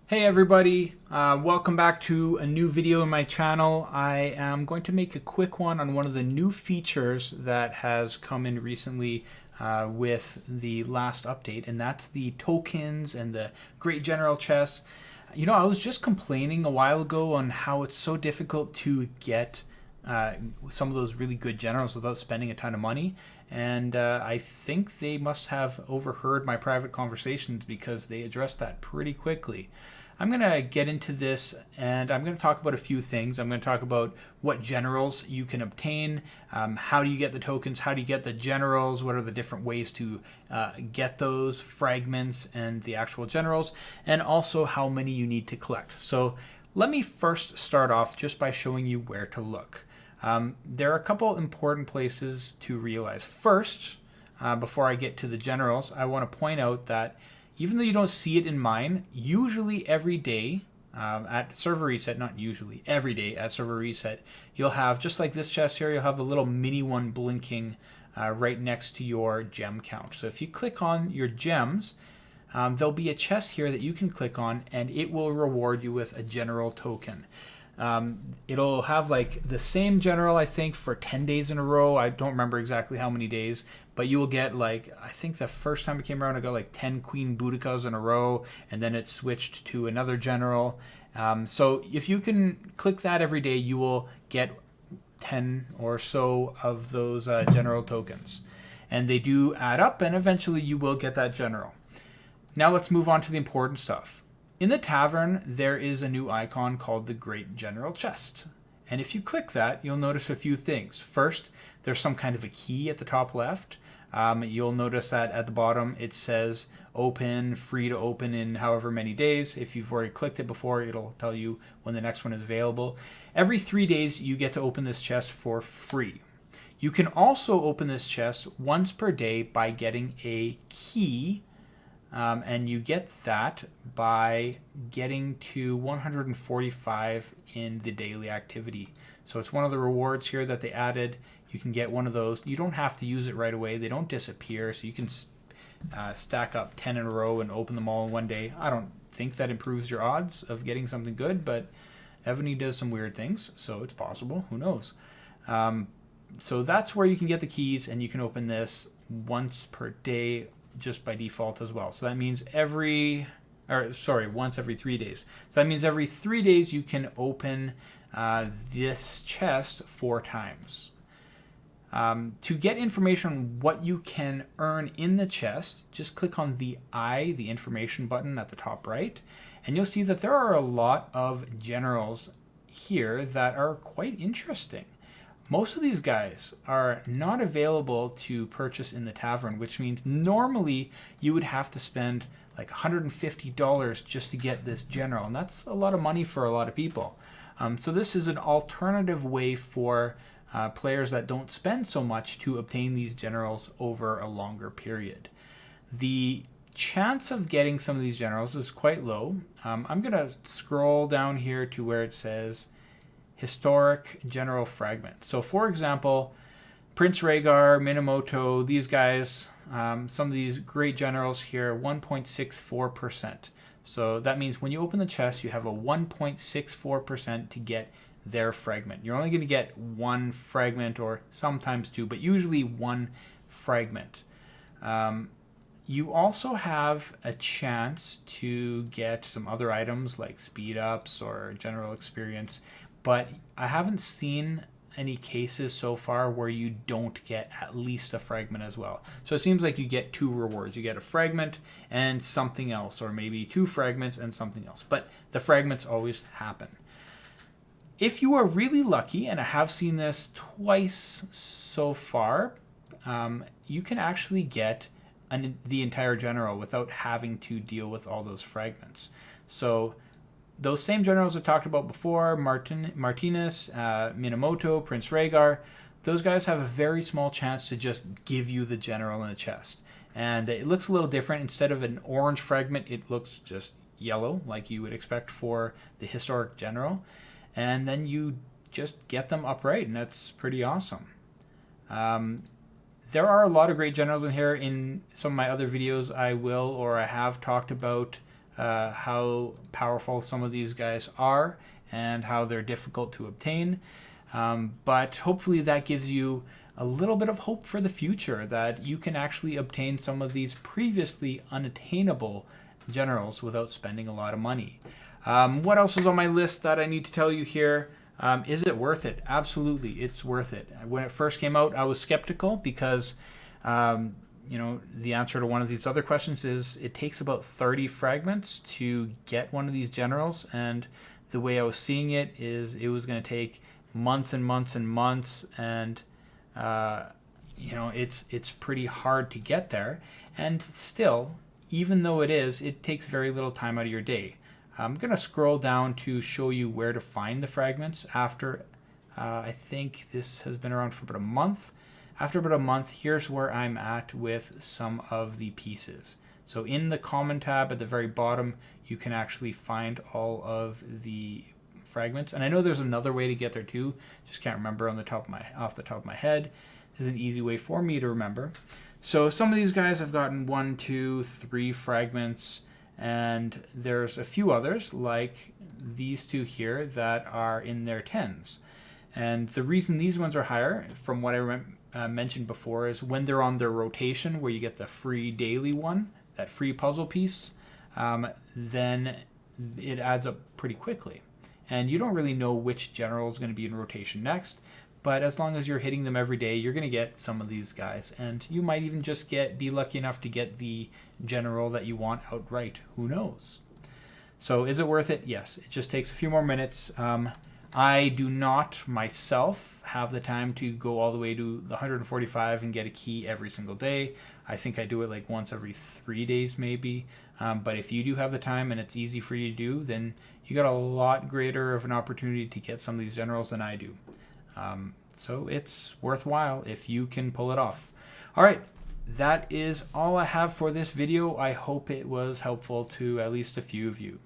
Hey everybody, welcome back to a new video in my channel. I am going to make a quick one on one of the new features that has come in recently with the last update, and that's the tokens and the great general chests. You know, I was just complaining a while ago on how it's so difficult to get some of those really good generals without spending a ton of money. And I think they must have overheard my private conversations because they addressed that pretty quickly. I'm going to get into this and I'm going to talk about a few things. I'm going to talk about what generals you can obtain, how do you get the tokens, how do you get the generals, what are the different ways to get those fragments and the actual generals, and also how many you need to collect. So let me first start off just by showing you where to look. There are a couple important places to realize. First, before I get to the generals, I want to point out that even though you don't see it in mine, usually every day at server reset, not usually, every day at server reset, you'll have, just like this chest here, you'll have a little mini one blinking right next to your gem count. So if you click on your gems, there'll be a chest here that you can click on and it will reward you with a general token. It'll have like the same general, I think, for 10 days in a row. I don't remember exactly how many days, but you will get like, I think the first time it came around, I got like 10 Queen Boudikas in a row, and then it switched to another general. So if you can click that every day, you will get 10 or so of those general tokens. And they do add up, and eventually you will get that general. Now let's move on to the important stuff. In the tavern, there is a new icon called the Great General Chest. And if you click that, you'll notice a few things. First, there's some kind of a key at the top left. You'll notice that at the bottom it says open, free to open in however many days. If you've already clicked it before, it'll tell you when the next one is available. Every 3 days, you get to open this chest for free. You can also open this chest once per day by getting a key. And you get that by getting to 145 in the daily activity. So it's one of the rewards here that they added. You can get one of those. You don't have to use it right away. They don't disappear. So you can stack up 10 in a row and open them all in one day. I don't think that improves your odds of getting something good, but Evony does some weird things, so it's possible. Who knows? So that's where you can get the keys, and you can open this once per day just by default as well. So that means once every 3 days. So that means every 3 days you can open this chest 4 times. To get information on what you can earn in the chest, just click on the information button at the top right, and you'll see that there are a lot of generals here that are quite interesting. Most of these guys are not available to purchase in the tavern, which means normally you would have to spend like $150 just to get this general, and that's a lot of money for a lot of people. So this is an alternative way for players that don't spend so much to obtain these generals over a longer period. The chance of getting some of these generals is quite low. I'm going to scroll down here to where it says historic general fragment. So for example, Prince Rhaegar, Minamoto, these guys, some of these great generals here, 1.64%. So that means when you open the chest, you have a 1.64% to get their fragment. You're only going to get one fragment or sometimes two, but usually one fragment. You also have a chance to get some other items like speed ups or general experience, but I haven't seen any cases so far where you don't get at least a fragment as well. So it seems like you get 2 rewards. You get a fragment and something else, or maybe 2 fragments and something else, but the fragments always happen. If you are really lucky, and I have seen this twice so far, you can actually get the entire general without having to deal with all those fragments. So those same generals I talked about before, Martinez, Minamoto, Prince Rhaegar, those guys have a very small chance to just give you the general in the chest. And it looks a little different. Instead of an orange fragment, it looks just yellow, like you would expect for the historic general. And then you just get them upright, and that's pretty awesome. There are a lot of great generals in here. In some of my other videos, I will or I have talked about how powerful some of these guys are and how they're difficult to obtain. But hopefully that gives you a little bit of hope for the future, that you can actually obtain some of these previously unattainable generals without spending a lot of money. What else is on my list that I need to tell you here? Is it worth it? Absolutely, it's worth it. When it first came out, I was skeptical because the answer to one of these other questions is it takes about 30 fragments to get one of these generals, and the way I was seeing it is it was going to take months and months and months, and it's pretty hard to get there. And still, even though it takes very little time out of your day. I'm going to scroll down to show you where to find the fragments after I think this has been around for about a month. After about a month, here's where I'm at with some of the pieces. So in the common tab at the very bottom, you can actually find all of the fragments. And I know there's another way to get there too, just can't remember off the top of my head. This is an easy way for me to remember. So some of these guys have gotten 1, 2, 3 fragments, and there's a few others like these two here that are in their 10s. And the reason these ones are higher, from what I mentioned before, is when they're on their rotation, where you get the free daily one, that free puzzle piece, then it adds up pretty quickly. And you don't really know which general is going to be in rotation next, but as long as you're hitting them every day, you're going to get some of these guys. And you might even just be lucky enough to get the general that you want outright. Who knows? So is it worth it? Yes. It just takes a few more minutes. I do not myself have the time to go all the way to the 145 and get a key every single day. I think I do it like once every 3 days maybe. But if you do have the time and it's easy for you to do, then you got a lot greater of an opportunity to get some of these generals than I do. So it's worthwhile if you can pull it off. All right, that is all I have for this video. I hope it was helpful to at least a few of you.